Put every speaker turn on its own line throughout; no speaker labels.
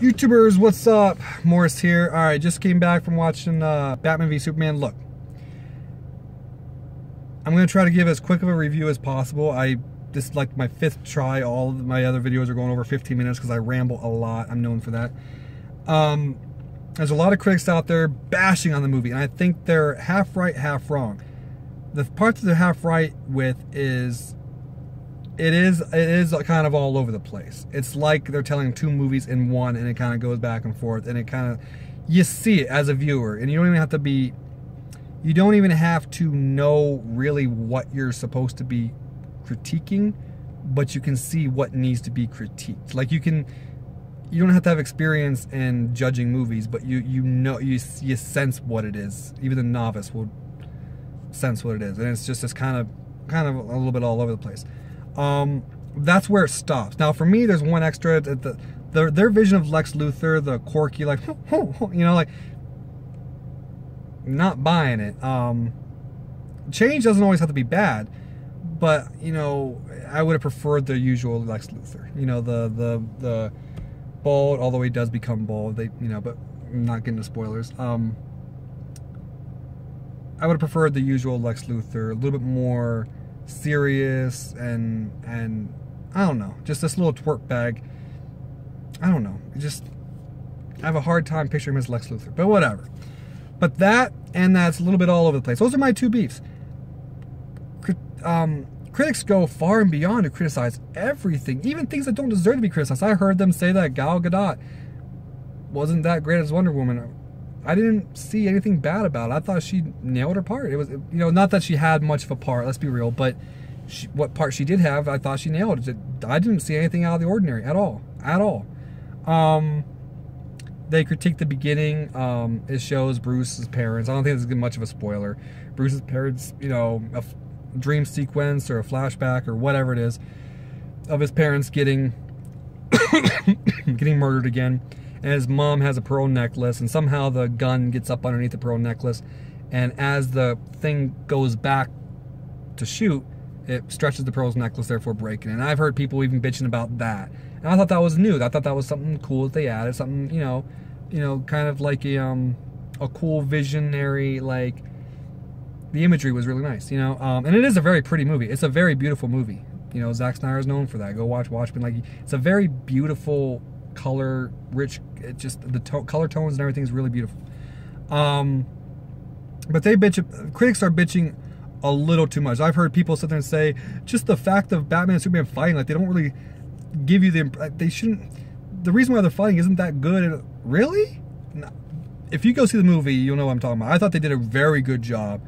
YouTubers, what's up? Morris here. Alright, just came back from watching Batman v Superman. Look, I'm going to try to give as quick of a review as possible. This is like my 5th try. All of my other videos are going over 15 minutes because I ramble a lot. I'm known for that. There's a lot of critics out there bashing on the movie, and I think they're half right, half wrong. The parts that they're half right with is it is kind of all over the place. It's like they're telling 2 movies in one, and it kind of goes back and forth, and it kind of, you see it as a viewer, and you don't even have to know really what you're supposed to be critiquing, but you can see what needs to be critiqued. Like you don't have to have experience in judging movies, but you sense what it is. Even the novice will sense what it is, and it's just this kind of a little bit all over the place. That's where it stops. Now for me, there's one extra. Their vision of Lex Luthor, the quirky, like, you know, like, not buying it. Change doesn't always have to be bad, but you know, I would have preferred the usual Lex Luthor. You know, the bald, although he does become bald. You know, but I'm not getting into spoilers. I would have preferred the usual Lex Luthor, a little bit more serious and I don't know, just this little twerp bag. I don't know, I have a hard time picturing him as Lex Luthor, but whatever. But that's a little bit all over the place. Those are my 2 beefs. Critics go far and beyond to criticize everything, even things that don't deserve to be criticized. I heard them say that Gal Gadot wasn't that great as Wonder Woman. I didn't see anything bad about it. I thought she nailed her part. It was, you know, not that she had much of a part, let's be real, but what part she did have, I thought she nailed it. I didn't see anything out of the ordinary at all. At all. They critique the beginning. It shows Bruce's parents. I don't think this is much of a spoiler. Bruce's parents, you know, a dream sequence or a flashback or whatever it is of his parents getting murdered again. And his mom has a pearl necklace, and somehow the gun gets up underneath the pearl necklace, and as the thing goes back to shoot, it stretches the pearl necklace, therefore breaking it. And I've heard people even bitching about that, and I thought that was new. I thought that was something cool that they added, something, you know, kind of like a cool visionary, like, the imagery was really nice, you know. And it is a very pretty movie. It's a very beautiful movie. You know, Zack Snyder is known for that. Go watch Watchmen. Like, it's a very beautiful, color rich, it just the color tones and everything is really beautiful. But critics are bitching a little too much. I've heard people sit there and say just the fact of Batman and Superman fighting, like, they don't really give you the reason why they're fighting isn't that good. Really? No. If you go see the movie, you'll know what I'm talking about. I thought they did a very good job.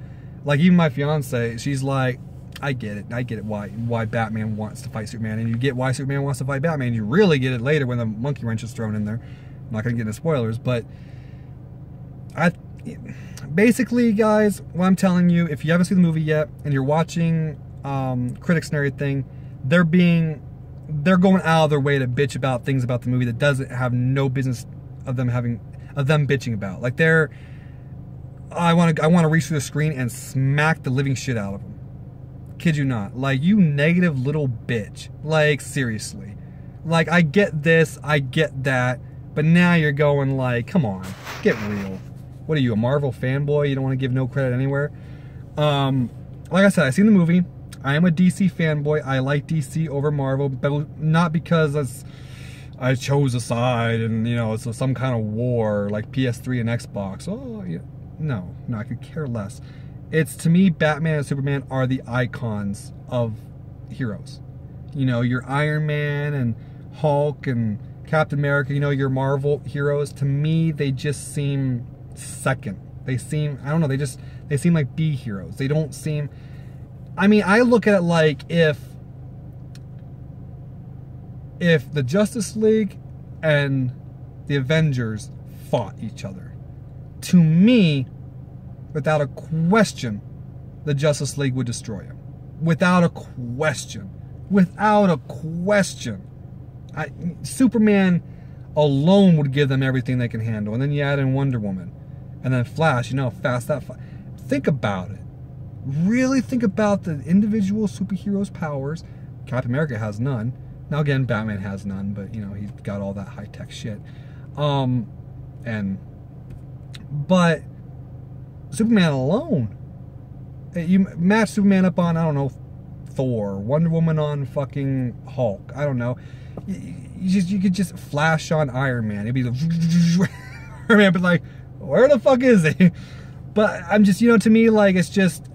Like, even my fiance, she's like, I get it why Batman wants to fight Superman, and you get why Superman wants to fight Batman. You really get it later when the monkey wrench is thrown in there. I'm not gonna get into spoilers, but basically, guys, what I'm telling you, if you haven't seen the movie yet and you're watching critics and everything, they're going out of their way to bitch about things about the movie that doesn't have no business of them bitching about. Like, I want to reach through the screen and smack the living shit out of them. Kid you not. Like, you negative little bitch. Like, seriously. Like, I get this, I get that, but now you're going like, come on, get real. What are you, a Marvel fanboy? You don't want to give no credit anywhere? Like I said, I've seen the movie. I am a DC fanboy. I like DC over Marvel, but not because I chose a side and, you know, it's some kind of war like PS3 and Xbox. Oh, yeah. No, I could care less. It's, to me, Batman and Superman are the icons of heroes. You know, your Iron Man and Hulk and Captain America, you know, your Marvel heroes. To me, they just seem second. They seem, I don't know, they seem like B heroes. They don't seem, I mean, I look at it like if the Justice League and the Avengers fought each other, to me, without a question, the Justice League would destroy him. Without a question. Without a question. Superman alone would give them everything they can handle. And then you add in Wonder Woman. And then Flash, you know how fast that... Think about it. Really think about the individual superheroes' powers. Captain America has none. Now again, Batman has none, but you know, he's got all that high-tech shit. But Superman alone, you match Superman up on, I don't know, Thor, Wonder Woman on fucking Hulk, I don't know. You could just flash on Iron Man. It'd be like, Iron Man, but like, where the fuck is he? But I'm just, you know, to me, like, it's just,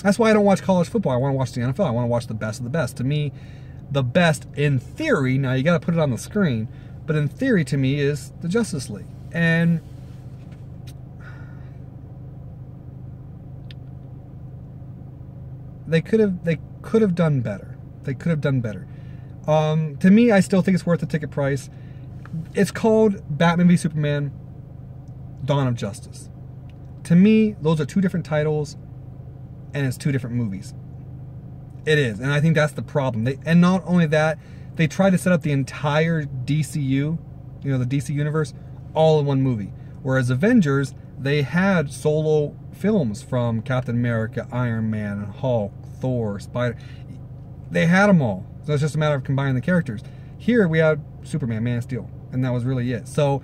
that's why I don't watch college football. I want to watch the NFL. I want to watch the best of the best. To me, the best in theory, now you got to put it on the screen, but in theory to me is the Justice League. And they could have done better. They could have done better. To me, I still think it's worth the ticket price. It's called Batman v Superman: Dawn of Justice. To me, those are two different titles, and it's two different movies. It is, and I think that's the problem. And not only that, they tried to set up the entire DCU, you know, the DC universe, all in one movie. Whereas Avengers, they had solo films from Captain America, Iron Man, Hulk, Thor, Spider. They had them all. So it's just a matter of combining the characters. Here we had Superman, Man of Steel, and that was really it. So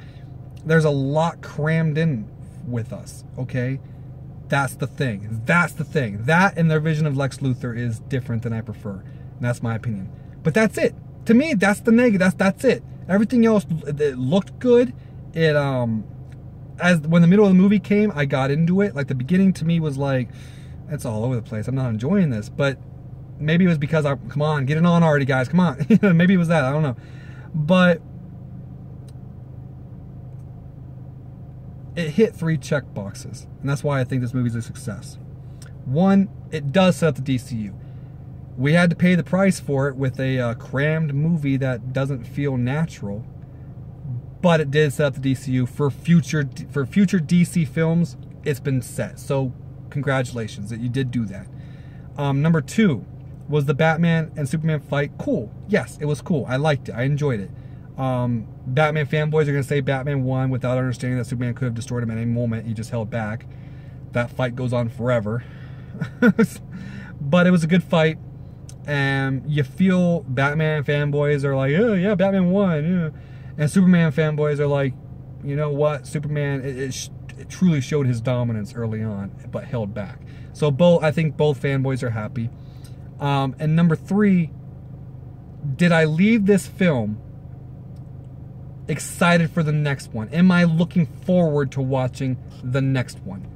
there's a lot crammed in with us, okay? That's the thing. That's the thing. That and their vision of Lex Luthor is different than I prefer. And that's my opinion. But that's it. To me, that's the negative. That's it. Everything else, it looked good. It as when the middle of the movie came, I got into it. Like the beginning to me was like, it's all over the place. I'm not enjoying this. But maybe it was because come on, get it on already, guys. Come on. Maybe it was that. I don't know. But it hit 3 check boxes, and that's why I think this movie's a success. One, it does set up the DCU. We had to pay the price for it with a crammed movie that doesn't feel natural, but it did set up the DCU for future DC films. It's been set, so congratulations that you did do that. Number 2 was the Batman and Superman fight. Cool. Yes, it was cool. I liked it. I enjoyed it. Batman fanboys are going to say Batman won without understanding that Superman could have destroyed him at any moment. He just held back. That fight goes on forever. But it was a good fight. And you feel Batman fanboys are like, oh yeah, Batman won. Yeah. And Superman fanboys are like, you know what? Superman, it truly showed his dominance early on, but held back. So I think both fanboys are happy. And number 3, did I leave this film excited for the next one? Am I looking forward to watching the next one?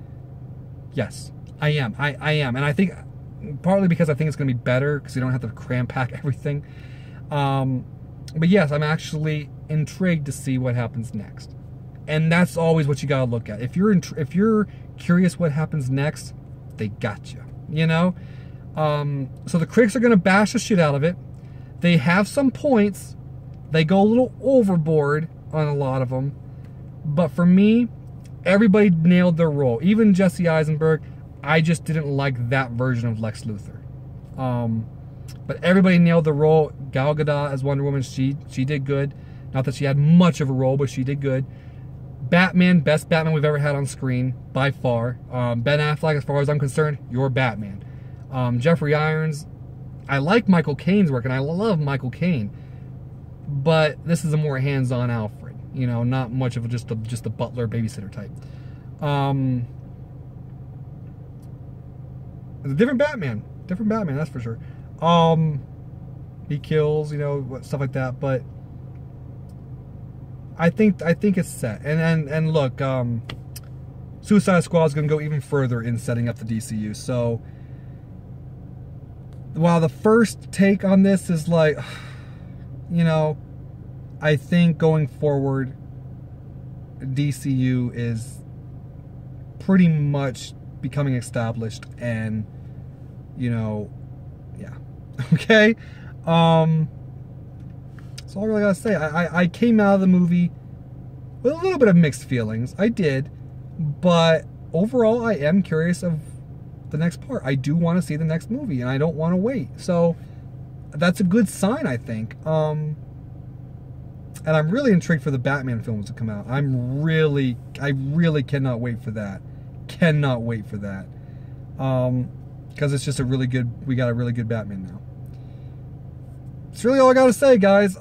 Yes, I am. I am. And I think partly because I think it's going to be better because you don't have to cram pack everything. But yes, I'm actually intrigued to see what happens next. And that's always what you got to look at. If you're curious what happens next, they got you. You know? So the critics are going to bash the shit out of it. They have some points. They go a little overboard on a lot of them. But for me, everybody nailed their role. Even Jesse Eisenberg, I just didn't like that version of Lex Luthor. But everybody nailed the role. Gal Gadot as Wonder Woman, she did good. Not that she had much of a role, but she did good. Batman, best Batman we've ever had on screen, by far. Ben Affleck, as far as I'm concerned, you're Batman. Jeffrey Irons, I like Michael Caine's work, and I love Michael Caine. But this is a more hands-on Alfred. You know, not much of just a butler, babysitter type. It's a different Batman. Different Batman, that's for sure. He kills, you know, stuff like that. But I think it's set. And look, Suicide Squad is going to go even further in setting up the DCU. So while the first take on this is like, you know, I think going forward, DCU is pretty much becoming established, and you know, yeah, okay. That's all I really gotta say. I came out of the movie with a little bit of mixed feelings. I did, but overall, I am curious of the next part. I do want to see the next movie, and I don't want to wait. So that's a good sign, I think. And I'm really intrigued for the Batman films to come out. I really cannot wait for that. Cannot wait for that. Because it's just we got a really good Batman now. That's really all I gotta say, guys.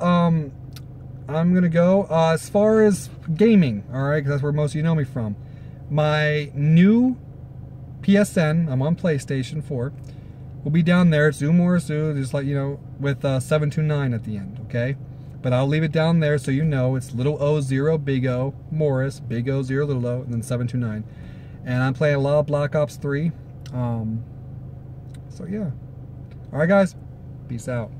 I'm gonna go. As far as gaming, all right, because that's where most of you know me from. My new PSN, I'm on PlayStation 4, will be down there. It's Umorisu, just like, you know, with 729 at the end, okay? But I'll leave it down there so you know it's little O0, big O, Morris, big O, 0, little O, and then 729. And I'm playing a lot of Black Ops 3. So yeah. Alright guys, peace out.